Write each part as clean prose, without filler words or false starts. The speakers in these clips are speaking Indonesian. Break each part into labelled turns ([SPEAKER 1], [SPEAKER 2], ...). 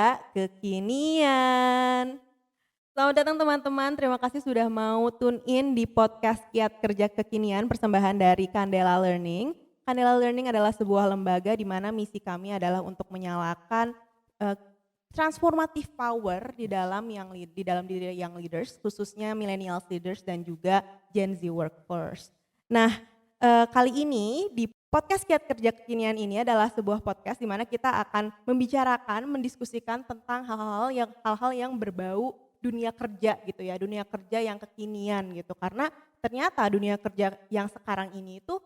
[SPEAKER 1] Kerja Kekinian. Selamat datang teman-teman, terima kasih sudah mau tune in di podcast Kiat Kerja Kekinian persembahan dari Candela Learning. Candela Learning adalah sebuah lembaga di mana misi kami adalah untuk menyalakan eh, transformative power di dalam diri young leaders, khususnya millennials leaders dan juga Gen Z workforce. Nah, kali ini di podcast Kiat Kerja Kekinian ini adalah sebuah podcast di mana kita akan membicarakan, mendiskusikan tentang hal-hal yang berbau dunia kerja gitu ya, dunia kerja yang kekinian gitu. Karena ternyata dunia kerja yang sekarang ini itu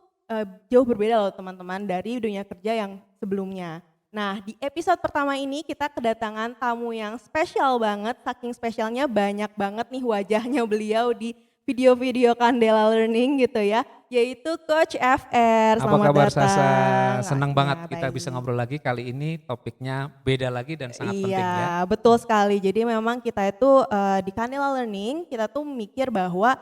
[SPEAKER 1] jauh berbeda loh teman-teman dari dunia kerja yang sebelumnya. Nah, di episode pertama ini kita kedatangan tamu yang spesial banget, saking spesialnya banyak banget nih wajahnya beliau di video-video Candela Learning gitu ya, yaitu Coach FR.
[SPEAKER 2] Apa
[SPEAKER 1] Selamat
[SPEAKER 2] kabar
[SPEAKER 1] datang.
[SPEAKER 2] Sasa? Senang
[SPEAKER 1] Iya,
[SPEAKER 2] banget kita
[SPEAKER 1] baik.
[SPEAKER 2] bisa ngobrol lagi. Kali ini topiknya beda lagi dan sangat penting ya.
[SPEAKER 1] Iya, betul sekali. Jadi memang kita itu di Candela Learning kita tuh mikir bahwa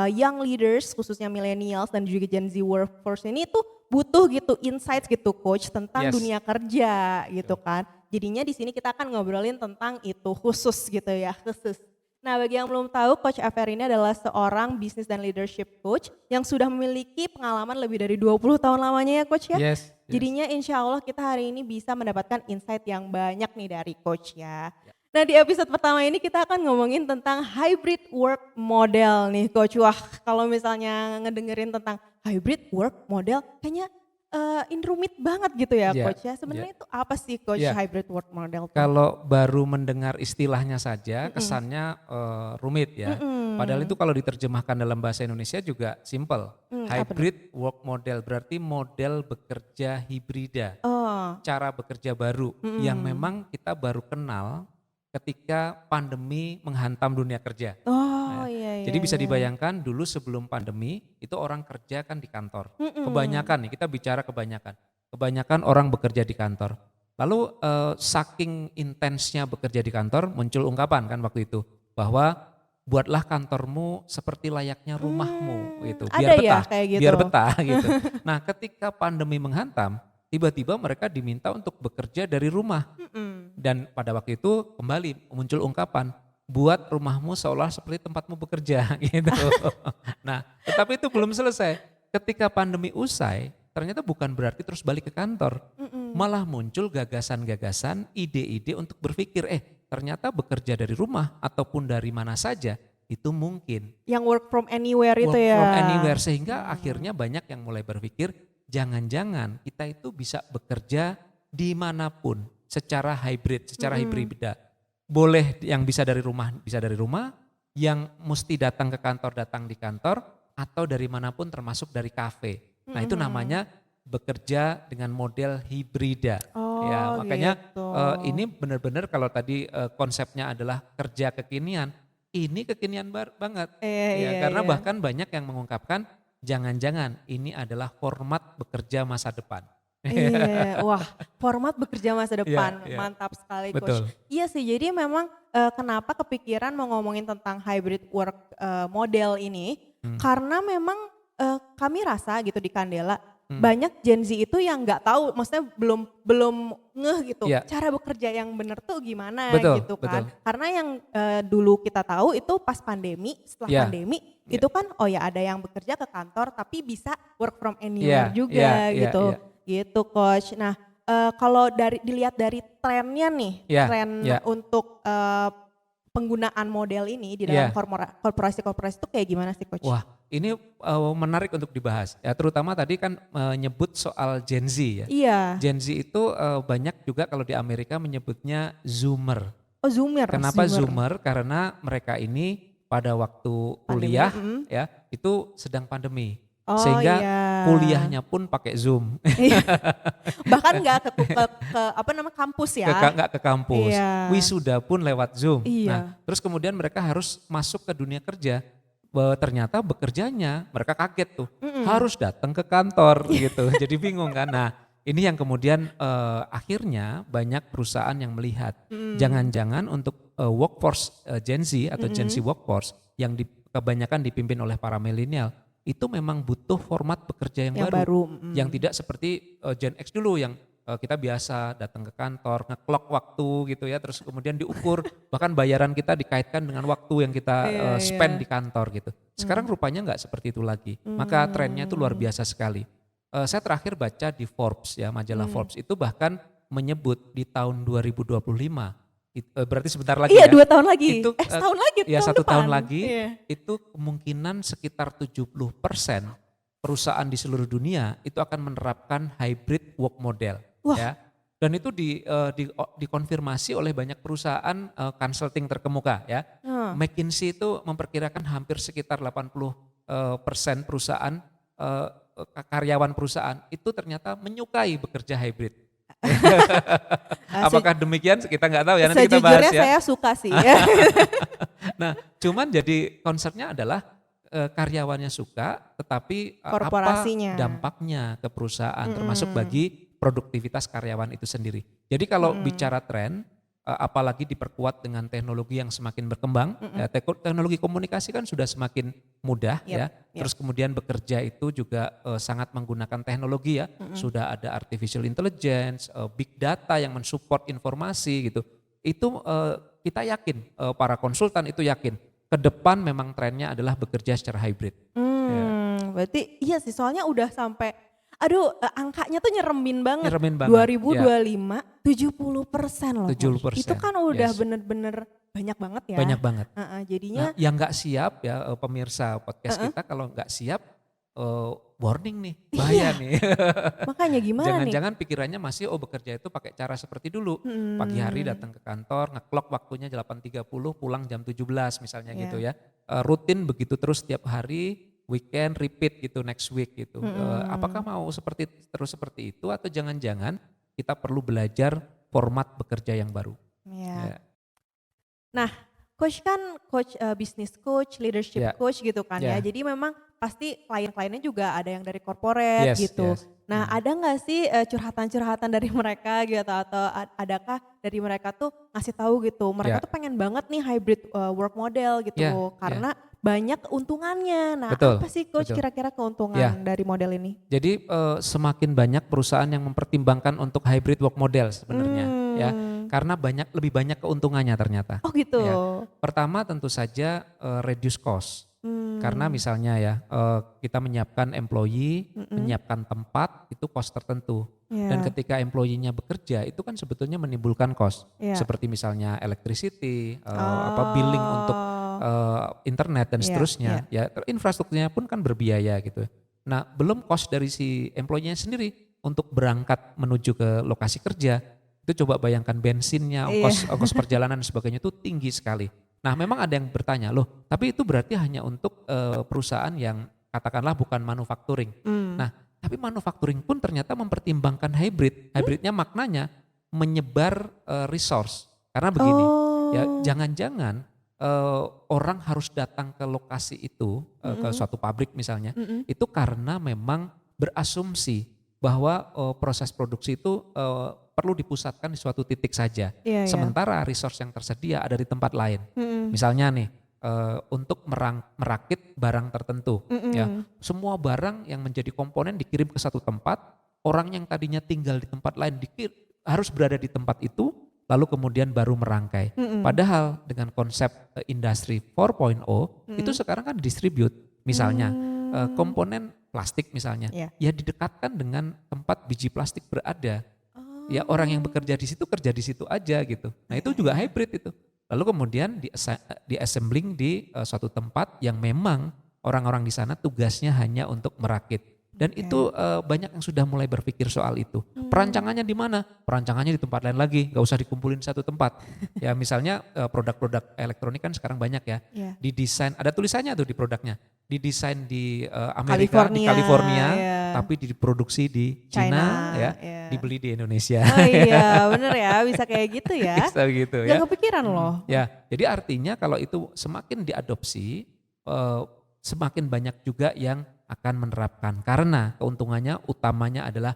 [SPEAKER 1] young leaders khususnya millennials dan juga Gen Z workforce ini tuh butuh gitu insights gitu coach tentang
[SPEAKER 2] Yes.
[SPEAKER 1] dunia kerja gitu kan. Jadinya di sini kita akan ngobrolin tentang itu khusus gitu ya, khusus. Nah, bagi yang belum tahu, Coach FR ini adalah seorang business dan leadership coach yang sudah memiliki pengalaman lebih dari 20 tahun lamanya ya Coach ya.
[SPEAKER 2] Yes.
[SPEAKER 1] Jadinya insya Allah kita hari ini bisa mendapatkan insight yang banyak nih dari Coach ya. Nah, di episode pertama ini kita akan ngomongin tentang hybrid work model nih Coach. Wah, kalau misalnya ngedengerin tentang hybrid work model kayaknya rumit banget gitu ya
[SPEAKER 2] Ya,
[SPEAKER 1] Coach ya. Sebenarnya itu apa sih Coach
[SPEAKER 2] Ya.
[SPEAKER 1] hybrid work model tuh?
[SPEAKER 2] Kalau baru mendengar istilahnya saja kesannya rumit ya. Padahal itu kalau diterjemahkan dalam bahasa Indonesia juga simple.
[SPEAKER 1] Apa
[SPEAKER 2] Hybrid work model berarti model bekerja hibrida.
[SPEAKER 1] Oh,
[SPEAKER 2] Cara bekerja baru yang memang kita baru kenal ketika pandemi menghantam dunia kerja.
[SPEAKER 1] oh iya iya.
[SPEAKER 2] Jadi bisa
[SPEAKER 1] iya.
[SPEAKER 2] dibayangkan dulu sebelum pandemi itu orang kerja kan di kantor. Kebanyakan nih kita bicara kebanyakan. Kebanyakan orang bekerja di kantor. Lalu saking intensnya bekerja di kantor muncul ungkapan kan waktu itu bahwa buatlah kantormu seperti layaknya rumahmu gitu.
[SPEAKER 1] Ada
[SPEAKER 2] Biar
[SPEAKER 1] ya
[SPEAKER 2] betah,
[SPEAKER 1] kayak gitu?
[SPEAKER 2] biar betah gitu. Nah, ketika pandemi menghantam, tiba-tiba mereka diminta untuk bekerja dari rumah. Dan pada waktu itu kembali muncul ungkapan, buat rumahmu seolah seperti tempatmu bekerja gitu. Nah, tetapi itu belum selesai. Ketika pandemi usai, ternyata bukan berarti terus balik ke kantor. Malah muncul gagasan-gagasan, ide-ide untuk berpikir, ternyata bekerja dari rumah ataupun dari mana saja itu mungkin.
[SPEAKER 1] Yang work from anywhere itu
[SPEAKER 2] Work
[SPEAKER 1] ya?
[SPEAKER 2] from anywhere, sehingga akhirnya banyak yang mulai berpikir, jangan-jangan kita itu bisa bekerja dimanapun secara hybrid, secara hibrida. Boleh yang bisa dari rumah, yang mesti datang ke kantor datang di kantor, atau dari manapun termasuk dari kafe. Nah itu namanya bekerja dengan model hibrida.
[SPEAKER 1] Oh
[SPEAKER 2] Ya makanya
[SPEAKER 1] gitu.
[SPEAKER 2] ini benar-benar kalau tadi konsepnya adalah kerja kekinian, ini kekinian banget.
[SPEAKER 1] Iya,
[SPEAKER 2] Karena
[SPEAKER 1] iya.
[SPEAKER 2] bahkan banyak yang mengungkapkan jangan-jangan ini adalah format bekerja masa depan.
[SPEAKER 1] Iya, wah format bekerja masa depan,
[SPEAKER 2] Iya.
[SPEAKER 1] mantap sekali
[SPEAKER 2] Betul.
[SPEAKER 1] Coach. Iya sih, jadi memang kenapa kepikiran mau ngomongin tentang hybrid work model ini, karena memang kami rasa gitu di Candela, banyak Gen Z itu yang nggak tahu, maksudnya belum ngeh gitu,
[SPEAKER 2] Iya.
[SPEAKER 1] cara bekerja yang benar tuh gimana
[SPEAKER 2] Betul,
[SPEAKER 1] gitu kan.
[SPEAKER 2] betul.
[SPEAKER 1] Karena yang dulu kita tahu itu pas pandemi, setelah
[SPEAKER 2] Iya.
[SPEAKER 1] pandemi itu kan oh ya ada yang bekerja ke kantor tapi bisa work from anywhere juga
[SPEAKER 2] Iya,
[SPEAKER 1] gitu.
[SPEAKER 2] iya.
[SPEAKER 1] Gitu Coach. Nah kalau dilihat dari trennya nih,
[SPEAKER 2] Iya,
[SPEAKER 1] tren
[SPEAKER 2] iya.
[SPEAKER 1] untuk penggunaan model ini di dalam
[SPEAKER 2] Iya.
[SPEAKER 1] korporasi-korporasi itu kayak gimana sih Coach?
[SPEAKER 2] Wah ini menarik untuk dibahas. Ya terutama tadi kan menyebut soal Gen Z ya.
[SPEAKER 1] Iya,
[SPEAKER 2] Gen Z itu banyak juga kalau di Amerika menyebutnya Zoomer.
[SPEAKER 1] oh Zoomer.
[SPEAKER 2] Kenapa Zoomer? Karena mereka ini pada waktu kuliah ya itu sedang pandemi.
[SPEAKER 1] Oh
[SPEAKER 2] Sehingga
[SPEAKER 1] iya.
[SPEAKER 2] kuliahnya pun pakai Zoom.
[SPEAKER 1] Bahkan nggak ke kampus ya?
[SPEAKER 2] Nggak ke kampus.
[SPEAKER 1] Iya.
[SPEAKER 2] Wisuda pun lewat Zoom.
[SPEAKER 1] Iya.
[SPEAKER 2] Nah, terus kemudian mereka harus masuk ke dunia kerja. Ternyata bekerjanya mereka kaget tuh. Harus datang ke kantor gitu. Jadi bingung kan. Nah, ini yang kemudian akhirnya banyak perusahaan yang melihat jangan-jangan untuk workforce Gen Z atau Gen Z workforce yang kebanyakan dipimpin oleh para milenial itu memang butuh format bekerja yang baru. Yang tidak seperti Gen X dulu yang kita biasa datang ke kantor, nge-clock waktu gitu ya, terus kemudian diukur, bahkan bayaran kita dikaitkan dengan waktu yang kita
[SPEAKER 1] Iya,
[SPEAKER 2] spend
[SPEAKER 1] iya.
[SPEAKER 2] di kantor gitu. Sekarang rupanya nggak seperti itu lagi, maka trennya itu luar biasa sekali. Saya terakhir baca di Forbes ya, majalah Forbes itu bahkan menyebut di tahun 2025, berarti sebentar lagi
[SPEAKER 1] Iya,
[SPEAKER 2] ya,
[SPEAKER 1] 2 tahun lagi.
[SPEAKER 2] itu
[SPEAKER 1] Setahun lagi,
[SPEAKER 2] ya
[SPEAKER 1] tahun
[SPEAKER 2] 1 tahun
[SPEAKER 1] depan.
[SPEAKER 2] lagi,
[SPEAKER 1] Iya.
[SPEAKER 2] itu kemungkinan sekitar 70% perusahaan di seluruh dunia itu akan menerapkan hybrid work model.
[SPEAKER 1] Wah.
[SPEAKER 2] Ya. Dan itu dikonfirmasi oleh banyak perusahaan consulting terkemuka ya. McKinsey itu memperkirakan hampir sekitar 80% perusahaan, karyawan perusahaan itu ternyata menyukai bekerja hybrid. Apakah demikian kita nggak tahu ya, nanti kita bahas
[SPEAKER 1] Sejujurnya
[SPEAKER 2] ya.
[SPEAKER 1] saya suka sih ya.
[SPEAKER 2] Nah, cuman jadi concernnya adalah karyawannya suka, tetapi apa
[SPEAKER 1] Korporasinya.
[SPEAKER 2] dampaknya ke perusahaan, termasuk bagi produktivitas karyawan itu sendiri. Jadi kalau bicara tren, apalagi diperkuat dengan teknologi yang semakin berkembang, ya, teknologi komunikasi kan sudah semakin mudah ya. Terus kemudian bekerja itu juga sangat menggunakan teknologi ya. Sudah ada artificial intelligence, big data yang mensupport informasi gitu. Itu kita yakin, para konsultan itu yakin, ke depan memang trennya adalah bekerja secara hybrid. Ya.
[SPEAKER 1] Berarti iya sih, soalnya udah sampai, aduh angkanya tuh nyeremin banget.
[SPEAKER 2] Nyeremin banget,
[SPEAKER 1] 2025 70% loh.
[SPEAKER 2] 70%,
[SPEAKER 1] Itu kan udah
[SPEAKER 2] yes.
[SPEAKER 1] bener-bener banyak banget ya.
[SPEAKER 2] Banyak banget.
[SPEAKER 1] Jadinya
[SPEAKER 2] Nah, yang nggak siap ya pemirsa podcast kita, kalau nggak siap, warning nih, bahaya nih.
[SPEAKER 1] makanya gimana nih?
[SPEAKER 2] Jangan-jangan pikirannya masih bekerja itu pakai cara seperti dulu. Pagi hari datang ke kantor, nge-clock waktunya 8.30, pulang jam 17 misalnya gitu ya. Rutin begitu terus setiap hari, weekend repeat gitu next week gitu. Apakah mau terus seperti itu, atau jangan-jangan kita perlu belajar format bekerja yang baru?
[SPEAKER 1] Ya.
[SPEAKER 2] Ya.
[SPEAKER 1] Nah, coach kan business coach, leadership
[SPEAKER 2] Ya.
[SPEAKER 1] coach gitu kan ya.
[SPEAKER 2] Ya.
[SPEAKER 1] Jadi memang pasti klien-kliennya juga ada yang dari corporate
[SPEAKER 2] Yes,
[SPEAKER 1] gitu.
[SPEAKER 2] yes.
[SPEAKER 1] Nah, ada nggak sih curhatan-curhatan dari mereka gitu, atau adakah dari mereka tuh ngasih tahu gitu, mereka
[SPEAKER 2] Ya.
[SPEAKER 1] tuh pengen banget nih hybrid work model gitu,
[SPEAKER 2] Ya,
[SPEAKER 1] karena banyak keuntungannya. Nah,
[SPEAKER 2] Betul,
[SPEAKER 1] apa sih coach
[SPEAKER 2] betul.
[SPEAKER 1] kira-kira keuntungan
[SPEAKER 2] Ya.
[SPEAKER 1] dari model ini?
[SPEAKER 2] Jadi semakin banyak perusahaan yang mempertimbangkan untuk hybrid work model sebenarnya ya, karena lebih banyak keuntungannya ternyata.
[SPEAKER 1] Oh gitu.
[SPEAKER 2] Ya. Pertama tentu saja reduce cost. Karena misalnya ya, kita menyiapkan employee, menyiapkan tempat, itu cost tertentu.
[SPEAKER 1] Ya.
[SPEAKER 2] Dan ketika employee-nya bekerja, itu kan sebetulnya menimbulkan cost.
[SPEAKER 1] Ya.
[SPEAKER 2] Seperti misalnya electricity, billing untuk internet dan
[SPEAKER 1] Ya,
[SPEAKER 2] seterusnya. Ya, infrastrukturnya pun kan berbiaya gitu. Nah, belum cost dari si employee-nya sendiri untuk berangkat menuju ke lokasi kerja. Itu coba bayangkan bensinnya, ongkos perjalanan dan sebagainya itu tinggi sekali. Nah, memang ada yang bertanya, loh tapi itu berarti hanya untuk perusahaan yang katakanlah bukan manufacturing. Nah, tapi manufacturing pun ternyata mempertimbangkan hybrid. Hybridnya maknanya menyebar resource. Karena begini, ya jangan-jangan orang harus datang ke lokasi itu, ke suatu pabrik misalnya, itu karena memang berasumsi bahwa proses produksi itu perlu dipusatkan di suatu titik saja.
[SPEAKER 1] Iya,
[SPEAKER 2] Sementara resource yang tersedia ada di tempat lain. Misalnya nih, untuk merakit barang tertentu, ya semua barang yang menjadi komponen dikirim ke satu tempat, orang yang tadinya tinggal di tempat lain harus berada di tempat itu, lalu kemudian baru merangkai. Padahal dengan konsep industri 4.0 itu sekarang kan distribute. Misalnya komponen plastik misalnya, ya didekatkan dengan tempat biji plastik berada. Ya orang yang bekerja di situ kerja di situ aja gitu. Nah itu juga hybrid itu. Lalu kemudian di assembling di suatu tempat yang memang orang-orang di sana tugasnya hanya untuk merakit. Dan itu banyak yang sudah mulai berpikir soal itu. Perancangannya di mana? Perancangannya di tempat lain lagi, gak usah dikumpulin satu tempat. Ya misalnya produk-produk elektronik kan sekarang banyak ya. Didesain, ada tulisannya tuh di produknya. Didesain di Amerika, di California, tapi diproduksi di China ya, dibeli di Indonesia.
[SPEAKER 1] Oh iya bener ya, bisa kayak gitu ya.
[SPEAKER 2] Bisa gitu ya.
[SPEAKER 1] Gak kepikiran loh.
[SPEAKER 2] Ya, jadi artinya kalau itu semakin diadopsi, semakin banyak juga yang akan menerapkan. Karena keuntungannya utamanya adalah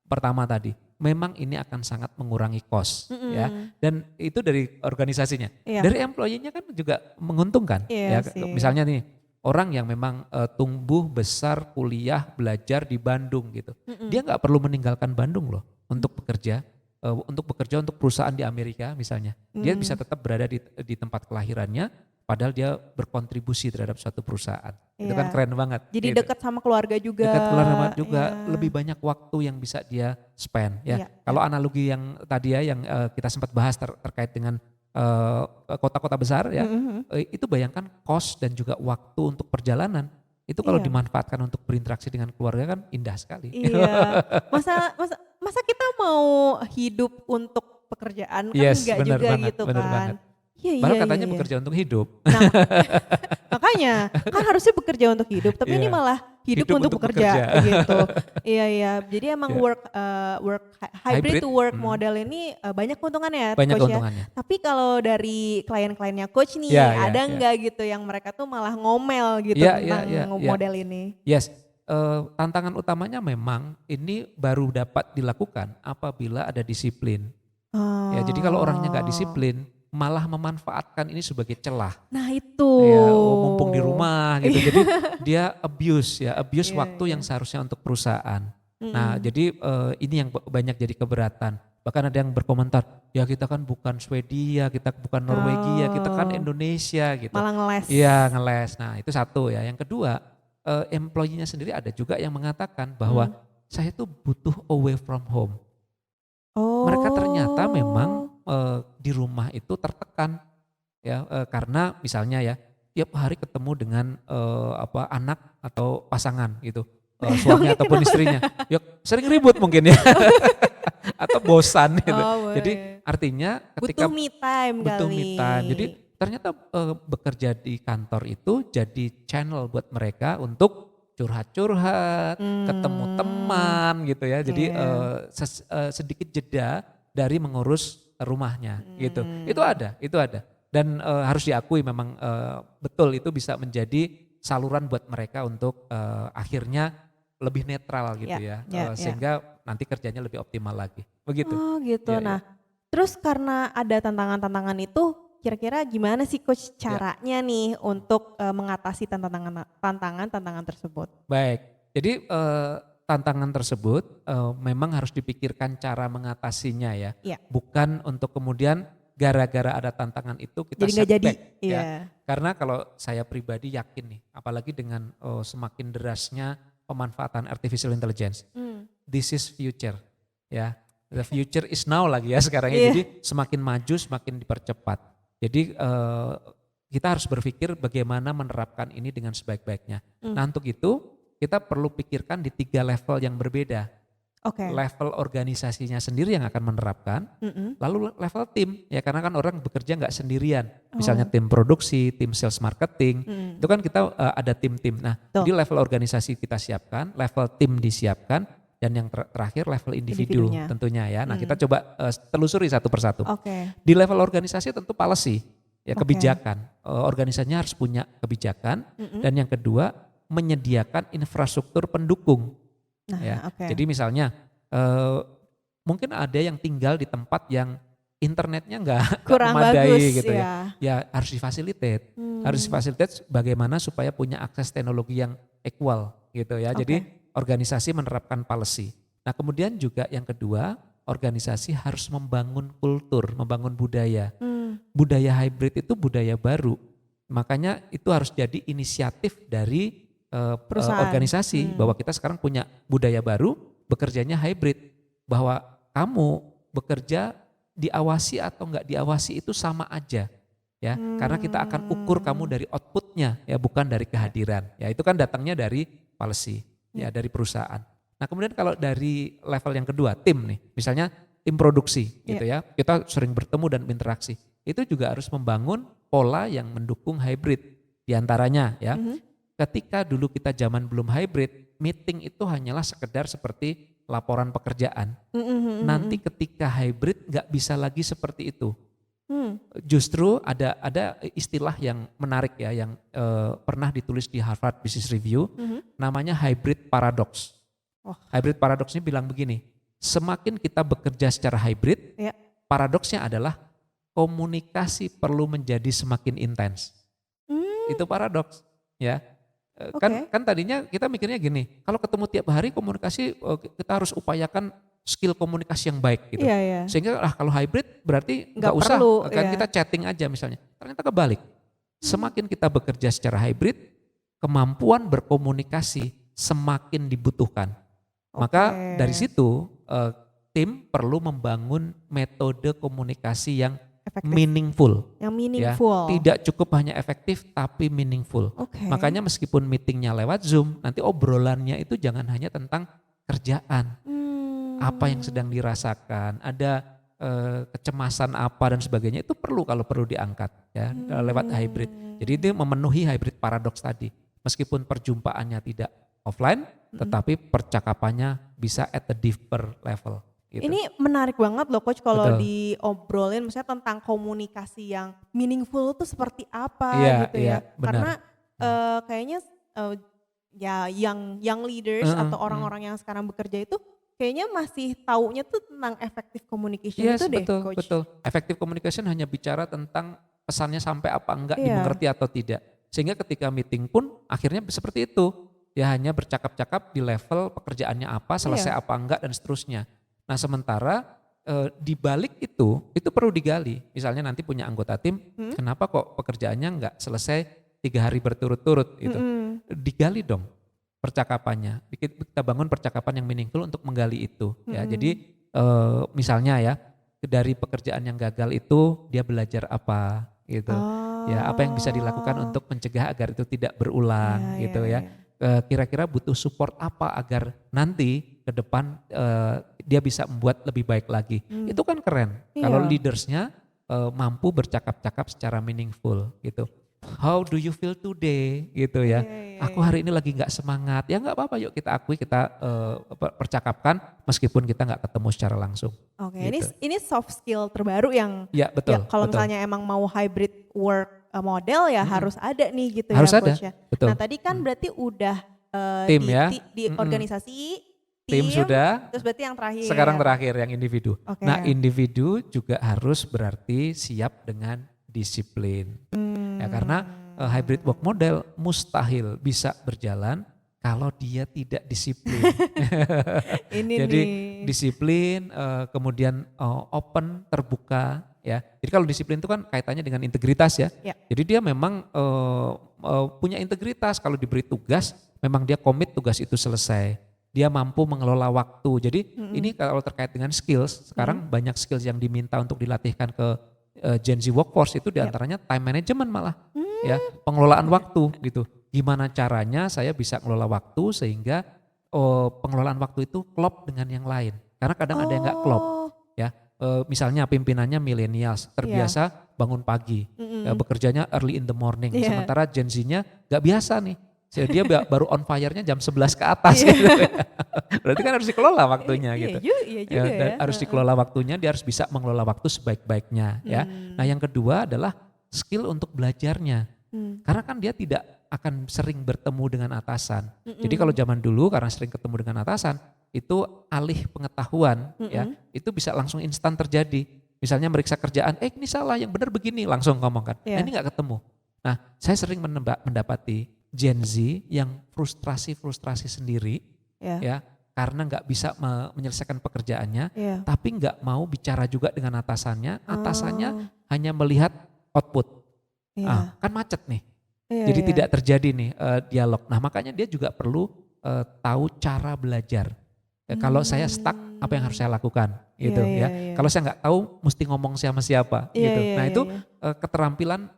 [SPEAKER 2] pertama tadi, memang ini akan sangat mengurangi cost ya. Dan itu dari organisasinya. Dari employee-nya kan juga menguntungkan. Ya, misalnya nih, orang yang memang tumbuh besar kuliah belajar di Bandung gitu. Dia nggak perlu meninggalkan Bandung loh untuk bekerja, untuk perusahaan di Amerika misalnya. Dia bisa tetap berada di tempat kelahirannya, padahal dia berkontribusi terhadap suatu perusahaan. Itu kan
[SPEAKER 1] Iya.
[SPEAKER 2] keren banget.
[SPEAKER 1] Jadi
[SPEAKER 2] gitu.
[SPEAKER 1] dekat sama keluarga juga.
[SPEAKER 2] Dekat keluarga juga,
[SPEAKER 1] Iya.
[SPEAKER 2] lebih banyak waktu yang bisa dia spend ya.
[SPEAKER 1] Iya,
[SPEAKER 2] Kalau analogi yang tadi ya, yang kita sempat bahas terkait dengan kota-kota besar ya, itu bayangkan cost dan juga waktu untuk perjalanan. Itu kalau
[SPEAKER 1] Iya.
[SPEAKER 2] dimanfaatkan untuk berinteraksi dengan keluarga kan indah sekali.
[SPEAKER 1] Iya. Masa kita mau hidup untuk pekerjaan kan
[SPEAKER 2] Yes,
[SPEAKER 1] enggak
[SPEAKER 2] benar
[SPEAKER 1] juga
[SPEAKER 2] banget,
[SPEAKER 1] gitu
[SPEAKER 2] benar
[SPEAKER 1] kan.
[SPEAKER 2] banget.
[SPEAKER 1] Iya,
[SPEAKER 2] Padahal
[SPEAKER 1] iya,
[SPEAKER 2] katanya
[SPEAKER 1] iya.
[SPEAKER 2] bekerja untuk hidup.
[SPEAKER 1] Nah, makanya kan harusnya bekerja untuk hidup, tapi ini
[SPEAKER 2] Iya.
[SPEAKER 1] malah hidup
[SPEAKER 2] Hidup
[SPEAKER 1] untuk
[SPEAKER 2] untuk
[SPEAKER 1] bekerja
[SPEAKER 2] bekerja.
[SPEAKER 1] gitu. Iya, iya. Jadi emang
[SPEAKER 2] Iya.
[SPEAKER 1] hybrid
[SPEAKER 2] Hybrid,
[SPEAKER 1] to work model ini banyak keuntungannya
[SPEAKER 2] banyak
[SPEAKER 1] Coach ya.
[SPEAKER 2] keuntungannya.
[SPEAKER 1] Tapi kalau dari klien-kliennya Coach nih,
[SPEAKER 2] Ya, ya,
[SPEAKER 1] ada
[SPEAKER 2] ya.
[SPEAKER 1] enggak gitu yang mereka tuh malah ngomel gitu
[SPEAKER 2] Ya,
[SPEAKER 1] tentang
[SPEAKER 2] ya, ya, ya.
[SPEAKER 1] model ini?
[SPEAKER 2] Yes, tantangan utamanya memang ini baru dapat dilakukan apabila ada disiplin. Ya, jadi kalau orangnya nggak
[SPEAKER 1] Oh.
[SPEAKER 2] disiplin, malah memanfaatkan ini sebagai celah.
[SPEAKER 1] Nah itu.
[SPEAKER 2] Ya, mumpung di rumah gitu. Jadi dia abuse
[SPEAKER 1] Iya,
[SPEAKER 2] waktu
[SPEAKER 1] iya.
[SPEAKER 2] yang seharusnya untuk perusahaan. Nah, jadi ini yang banyak jadi keberatan. Bahkan ada yang berkomentar, ya kita kan bukan Swedia, kita bukan Norwegia, kita kan
[SPEAKER 1] Oh.
[SPEAKER 2] Indonesia gitu.
[SPEAKER 1] Malah ngeles.
[SPEAKER 2] Iya, ngeles. Nah, itu satu ya. Yang kedua, employee-nya sendiri ada juga yang mengatakan bahwa saya tuh butuh away from home.
[SPEAKER 1] Oh.
[SPEAKER 2] Mereka ternyata memang di rumah itu tertekan ya, karena misalnya ya tiap hari ketemu dengan anak atau pasangan gitu, suami ataupun istrinya, ya sering ribut mungkin ya atau bosan gitu.
[SPEAKER 1] Oh,
[SPEAKER 2] Jadi
[SPEAKER 1] boleh.
[SPEAKER 2] artinya ketika
[SPEAKER 1] Butuh me time
[SPEAKER 2] butuh
[SPEAKER 1] kali.
[SPEAKER 2] me time, jadi ternyata bekerja di kantor itu jadi channel buat mereka untuk curhat-curhat, ketemu teman gitu ya. Jadi
[SPEAKER 1] Iya.
[SPEAKER 2] sedikit jeda dari mengurus rumahnya gitu. Itu ada. Dan harus diakui memang betul itu bisa menjadi saluran buat mereka untuk akhirnya lebih netral gitu ya.
[SPEAKER 1] Ya.
[SPEAKER 2] Sehingga nanti kerjanya lebih optimal lagi. Begitu.
[SPEAKER 1] Oh gitu.
[SPEAKER 2] Iya, iya.
[SPEAKER 1] Nah, terus karena ada tantangan-tantangan itu, kira-kira gimana sih Coach
[SPEAKER 2] Ya.
[SPEAKER 1] caranya nih untuk mengatasi tantangan tersebut?
[SPEAKER 2] Baik, jadi tantangan tersebut memang harus dipikirkan cara mengatasinya ya.
[SPEAKER 1] Iya.
[SPEAKER 2] Bukan untuk kemudian gara-gara ada tantangan itu kita
[SPEAKER 1] Jadi nggak jadi.
[SPEAKER 2] setback ya.
[SPEAKER 1] Iya.
[SPEAKER 2] Karena kalau saya pribadi yakin nih, apalagi dengan semakin derasnya pemanfaatan artificial intelligence, this is future ya. The future is now lagi ya sekarang
[SPEAKER 1] Iya.
[SPEAKER 2] ini. Jadi semakin maju semakin dipercepat. Jadi kita harus berpikir bagaimana menerapkan ini dengan sebaik-baiknya. Nah untuk itu kita perlu pikirkan di 3 level yang berbeda.
[SPEAKER 1] Oke.
[SPEAKER 2] Level organisasinya sendiri yang akan menerapkan, lalu level tim ya, karena kan orang bekerja nggak sendirian. Misalnya tim produksi, tim sales marketing, itu kan kita ada tim-tim. Nah
[SPEAKER 1] Betul.
[SPEAKER 2] jadi level organisasi kita siapkan, level tim disiapkan, dan yang terakhir level individu
[SPEAKER 1] Individunya.
[SPEAKER 2] tentunya ya. Nah kita coba telusuri satu persatu.
[SPEAKER 1] Oke.
[SPEAKER 2] Di level organisasi tentu policy, ya
[SPEAKER 1] Oke.
[SPEAKER 2] kebijakan. Organisasinya harus punya kebijakan. Dan yang kedua menyediakan infrastruktur pendukung.
[SPEAKER 1] Nah,
[SPEAKER 2] Ya.
[SPEAKER 1] oke.
[SPEAKER 2] Jadi misalnya mungkin ada yang tinggal di tempat yang internetnya nggak
[SPEAKER 1] Kurang
[SPEAKER 2] memadai
[SPEAKER 1] bagus
[SPEAKER 2] gitu ya.
[SPEAKER 1] ya.
[SPEAKER 2] Ya harus difasilitate. Harus difasilitate bagaimana supaya punya akses teknologi yang equal gitu ya. Jadi organisasi menerapkan policy. Nah kemudian juga yang kedua, organisasi harus membangun kultur, membangun budaya. Budaya hybrid itu budaya baru. Makanya itu harus jadi inisiatif dari
[SPEAKER 1] Perusahaan.
[SPEAKER 2] organisasi bahwa kita sekarang punya budaya baru, bekerjanya hybrid. Bahwa kamu bekerja diawasi atau enggak diawasi itu sama aja. Ya, karena kita akan ukur kamu dari outputnya ya, bukan dari kehadiran. Ya, itu kan datangnya dari policy ya, dari perusahaan. Nah, kemudian kalau dari level yang kedua, tim nih. Misalnya tim produksi gitu ya. Kita sering bertemu dan berinteraksi. Itu juga harus membangun pola yang mendukung hybrid. Di antaranya ya. Ketika dulu kita zaman belum hybrid, meeting itu hanyalah sekedar seperti laporan pekerjaan. Nanti ketika hybrid nggak bisa lagi seperti itu. Justru ada istilah yang menarik ya, yang pernah ditulis di Harvard Business Review, namanya hybrid paradox. Hybrid paradox ini bilang begini, semakin kita bekerja secara hybrid, paradoksnya adalah komunikasi perlu menjadi semakin intens. Itu paradoks ya. Kan tadinya kita mikirnya gini, kalau ketemu tiap hari komunikasi kita harus upayakan skill komunikasi yang baik gitu.
[SPEAKER 1] Iya, iya.
[SPEAKER 2] Sehingga kalau hybrid berarti
[SPEAKER 1] Nggak
[SPEAKER 2] nggak usah
[SPEAKER 1] perlu,
[SPEAKER 2] kan
[SPEAKER 1] iya.
[SPEAKER 2] kita chatting aja misalnya. Ternyata kebalik. Semakin kita bekerja secara hybrid, kemampuan berkomunikasi semakin dibutuhkan. Maka
[SPEAKER 1] Oke.
[SPEAKER 2] dari situ tim perlu membangun metode komunikasi yang
[SPEAKER 1] Efektif.
[SPEAKER 2] meaningful.
[SPEAKER 1] Yang
[SPEAKER 2] Ya,
[SPEAKER 1] meaningful.
[SPEAKER 2] tidak cukup hanya efektif tapi meaningful.
[SPEAKER 1] Oke.
[SPEAKER 2] Makanya meskipun meetingnya lewat Zoom, nanti obrolannya itu jangan hanya tentang kerjaan, apa yang sedang dirasakan, ada kecemasan apa dan sebagainya, itu kalau perlu diangkat ya lewat hybrid. Jadi itu memenuhi hybrid paradoks tadi. Meskipun perjumpaannya tidak offline, tetapi percakapannya bisa at a deeper level. Gitu.
[SPEAKER 1] Ini menarik banget loh Coach kalau
[SPEAKER 2] Betul.
[SPEAKER 1] diobrolin misalnya tentang komunikasi yang meaningful itu seperti apa
[SPEAKER 2] Iya,
[SPEAKER 1] gitu
[SPEAKER 2] iya,
[SPEAKER 1] ya.
[SPEAKER 2] benar.
[SPEAKER 1] Karena kayaknya ya young leaders atau orang-orang yang sekarang bekerja itu kayaknya masih taunya tuh tentang effective communication
[SPEAKER 2] Yes,
[SPEAKER 1] itu deh
[SPEAKER 2] betul,
[SPEAKER 1] Coach.
[SPEAKER 2] betul. Effective communication hanya bicara tentang pesannya sampai apa enggak,
[SPEAKER 1] Iya.
[SPEAKER 2] dimengerti atau tidak. Sehingga ketika meeting pun akhirnya seperti itu. Ya hanya bercakap-cakap di level pekerjaannya apa, selesai apa enggak dan seterusnya. Nah sementara di balik itu perlu digali. Misalnya nanti punya anggota tim, kenapa kok pekerjaannya enggak selesai 3 hari berturut-turut gitu. Digali dong percakapannya. Kita bangun percakapan yang meaningful untuk menggali itu. Ya, jadi misalnya ya dari pekerjaan yang gagal itu dia belajar apa gitu. Ya, apa yang bisa dilakukan untuk mencegah agar itu tidak berulang gitu ya. Kira-kira butuh support apa agar nanti ke depan dia bisa membuat lebih baik lagi. Itu kan keren. Kalau leadersnya mampu bercakap-cakap secara meaningful gitu. How do you feel today gitu ya. Aku hari ini lagi gak semangat. Ya gak apa-apa, yuk kita akui, kita percakapkan meskipun kita gak ketemu secara langsung.
[SPEAKER 1] Oke,
[SPEAKER 2] Gitu.
[SPEAKER 1] ini soft skill terbaru yang
[SPEAKER 2] Ya betul.
[SPEAKER 1] kalau
[SPEAKER 2] betul.
[SPEAKER 1] misalnya emang mau hybrid work model ya harus ada nih gitu
[SPEAKER 2] Harus
[SPEAKER 1] ya
[SPEAKER 2] ada,
[SPEAKER 1] Coach ya.
[SPEAKER 2] betul.
[SPEAKER 1] Nah tadi kan berarti udah
[SPEAKER 2] Tim ya.
[SPEAKER 1] di organisasi,
[SPEAKER 2] Tim sudah.
[SPEAKER 1] terus berarti yang terakhir.
[SPEAKER 2] Sekarang terakhir yang individu.
[SPEAKER 1] Oke.
[SPEAKER 2] Nah individu juga harus berarti siap dengan disiplin. Ya karena hybrid work model mustahil bisa berjalan kalau dia tidak disiplin.
[SPEAKER 1] Ini
[SPEAKER 2] Jadi
[SPEAKER 1] nih.
[SPEAKER 2] disiplin, kemudian open, terbuka ya. Jadi kalau disiplin itu kan kaitannya dengan integritas ya.
[SPEAKER 1] Ya.
[SPEAKER 2] Jadi dia memang punya integritas, kalau diberi tugas memang dia komit tugas itu selesai. Dia mampu mengelola waktu. Jadi ini kalau terkait dengan skills, sekarang banyak skills yang diminta untuk dilatihkan ke Gen Z workforce itu diantaranya time management malah. Ya, pengelolaan waktu gitu. Gimana caranya saya bisa mengelola waktu sehingga pengelolaan waktu itu klop dengan yang lain. Karena kadang ada yang nggak klop. Ya, misalnya pimpinannya millennials terbiasa bangun pagi, bekerjanya early in the morning.
[SPEAKER 1] Iya.
[SPEAKER 2] Sementara Gen Z-nya nggak biasa nih. Dia baru on fire-nya jam 11 ke atas gitu. Berarti kan harus dikelola waktunya gitu.
[SPEAKER 1] Iya juga
[SPEAKER 2] Dan
[SPEAKER 1] ya.
[SPEAKER 2] harus dikelola waktunya, dia harus bisa mengelola waktu sebaik-baiknya ya. Nah, yang kedua adalah skill untuk belajarnya. Karena kan dia tidak akan sering bertemu dengan atasan. Jadi kalau zaman dulu karena sering ketemu dengan atasan, itu alih pengetahuan ya, itu bisa langsung instan terjadi. Misalnya meriksa kerjaan, ini salah, yang benar begini, langsung ngomong kan. Nah, ini gak ketemu. Nah, saya sering mendapati Gen Z yang frustrasi sendiri ya, karena nggak bisa menyelesaikan pekerjaannya, tapi nggak mau bicara juga dengan atasannya hanya melihat output. Kan macet nih. Jadi tidak terjadi nih dialog. Nah, makanya dia juga perlu tahu cara belajar. Kalau saya stuck, apa yang harus saya lakukan gitu ya. Kalau saya nggak tahu, mesti ngomong sama siapa gitu. Nah, itu keterampilan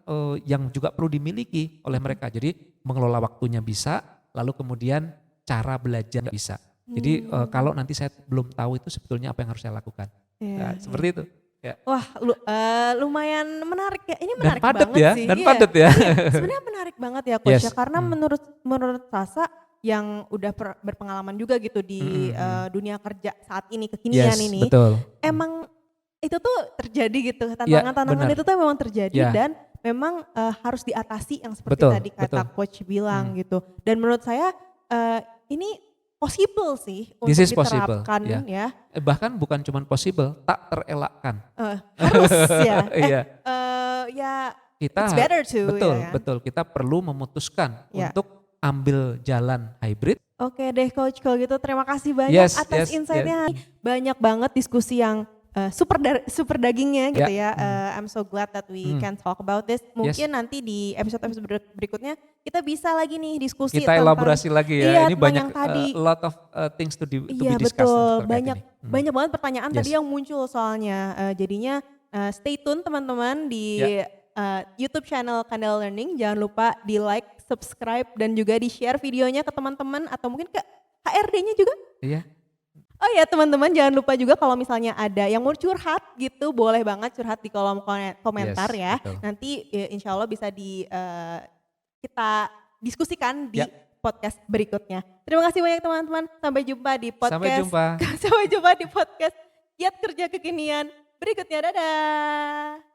[SPEAKER 2] yang juga perlu dimiliki oleh mereka. Jadi mengelola waktunya bisa, lalu kemudian cara belajar bisa. Jadi kalau nanti saya belum tahu itu sebetulnya apa yang harus saya lakukan. Nah, seperti itu. Ya.
[SPEAKER 1] Wah, lumayan menarik ya. Ini
[SPEAKER 2] Dan
[SPEAKER 1] menarik
[SPEAKER 2] padat
[SPEAKER 1] banget
[SPEAKER 2] ya,
[SPEAKER 1] sih.
[SPEAKER 2] dan padat ya.
[SPEAKER 1] Sebenarnya menarik banget ya Coach
[SPEAKER 2] Yes.
[SPEAKER 1] ya. Karena menurut Sasa yang udah berpengalaman juga gitu di dunia kerja saat ini, kekinian
[SPEAKER 2] Yes,
[SPEAKER 1] ini.
[SPEAKER 2] betul.
[SPEAKER 1] Emang itu tuh terjadi gitu, tantangan-tantangan itu tuh memang terjadi dan memang harus diatasi yang seperti tadi kata Coach bilang gitu. Dan menurut saya ini possible sih untuk
[SPEAKER 2] This is possible,
[SPEAKER 1] diterapkan ya.
[SPEAKER 2] Bahkan bukan cuma possible, tak terelakkan.
[SPEAKER 1] Harus ya. Ya
[SPEAKER 2] Kita
[SPEAKER 1] it's better to.
[SPEAKER 2] betul, kita perlu memutuskan untuk ambil jalan hybrid
[SPEAKER 1] Oke deh Coach, kalau gitu terima kasih banyak
[SPEAKER 2] Yes,
[SPEAKER 1] atas
[SPEAKER 2] yes,
[SPEAKER 1] insight-nya. Banyak banget diskusi yang super dagingnya gitu
[SPEAKER 2] Ya.
[SPEAKER 1] ya. I'm so glad that we can talk about this.
[SPEAKER 2] Yes.
[SPEAKER 1] Mungkin nanti di episode-episode berikutnya kita bisa lagi nih diskusi
[SPEAKER 2] Kita
[SPEAKER 1] tentang
[SPEAKER 2] elaborasi lagi ya. Ini
[SPEAKER 1] tentang
[SPEAKER 2] banyak
[SPEAKER 1] yang tadi.
[SPEAKER 2] lot of things to
[SPEAKER 1] Iya
[SPEAKER 2] be discussed
[SPEAKER 1] betul,
[SPEAKER 2] terkait ini.
[SPEAKER 1] banyak banget pertanyaan
[SPEAKER 2] Yes.
[SPEAKER 1] tadi yang muncul soalnya. Jadinya stay tune teman-teman di YouTube channel Candela Learning. Jangan lupa di like, subscribe, dan juga di share videonya ke teman-teman atau mungkin ke HRD-nya juga.
[SPEAKER 2] Iya.
[SPEAKER 1] Oh ya teman-teman, jangan lupa juga kalau misalnya ada yang mau curhat gitu, boleh banget curhat di kolom komentar
[SPEAKER 2] Yes,
[SPEAKER 1] ya.
[SPEAKER 2] betul.
[SPEAKER 1] Nanti insya Allah bisa kita diskusikan di podcast berikutnya. Terima kasih banyak teman-teman. Sampai jumpa di podcast.
[SPEAKER 2] Sampai jumpa.
[SPEAKER 1] Sampai jumpa di podcast Giat Kerja Kekinian berikutnya. Dadah.